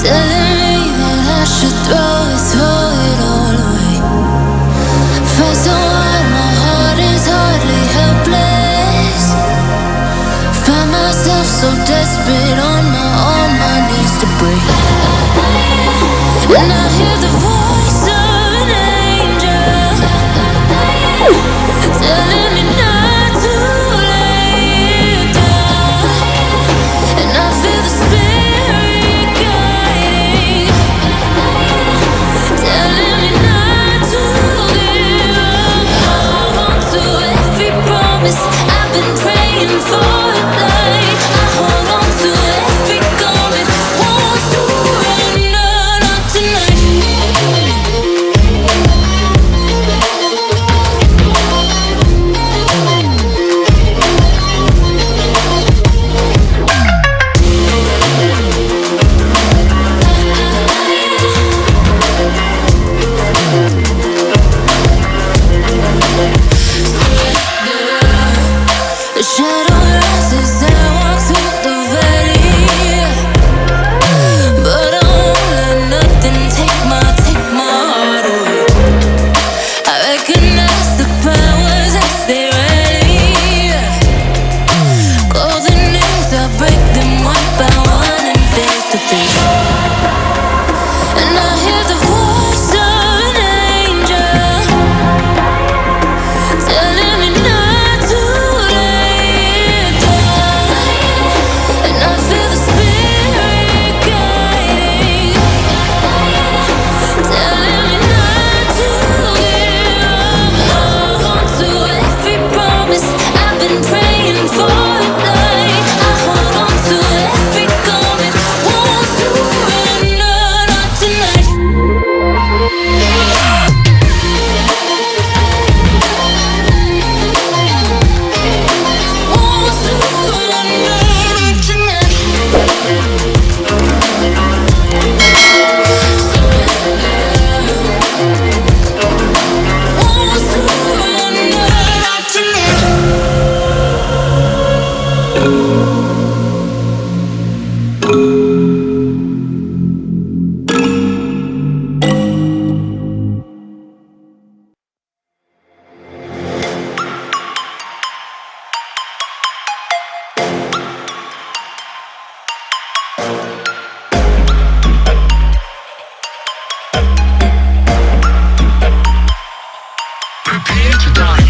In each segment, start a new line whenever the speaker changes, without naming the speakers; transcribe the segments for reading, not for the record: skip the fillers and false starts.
telling me that I should throw it all away. Fight so hard, my heart is hardly helpless. Find myself so desperate on my knees to break. And I hear the voice of an angel telling me not to lay it down. And I feel the spirit guiding, telling me not to give up. I hold on to every promise I've been praying for it, like I hold on to every garment, won't surrender, not tonight. The shadow rises and I walk through the valley, but I won't let nothing take my heart away. I recognize the powers as they rally. Call the names, I break them one by one and face to face. And I hear the voice of an angel telling me not to lay it down. And I feel the spirit guiding, telling me not to give up. I hold on to every promise I've been praying for it, like I hold on to every garment, won't surrender, not tonight. Won't surrender, not tonight. Won't surrender, not tonight.
Prepare to die.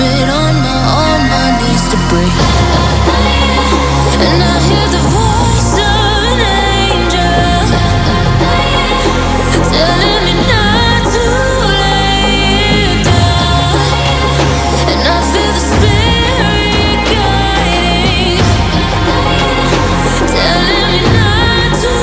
been on my knees to break. And I hear the voice of an angel telling me not to lay it down. And I feel the spirit guiding, telling me not to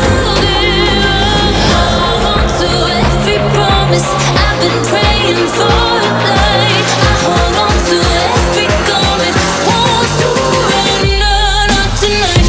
give up. Hold on to every promise I've been praying for tonight. I hold on to every garment, won't surrender, not tonight.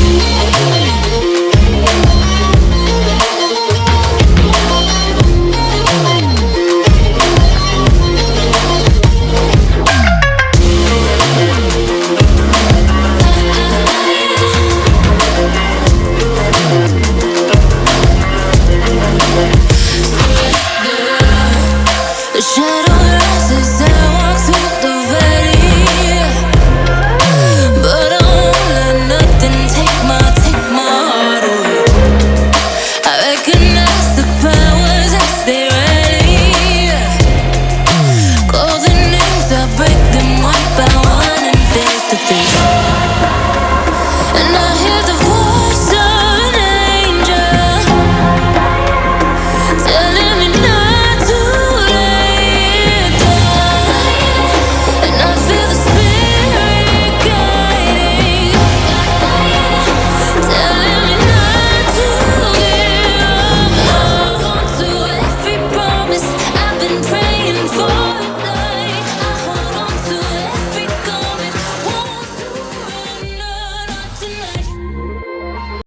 The shadow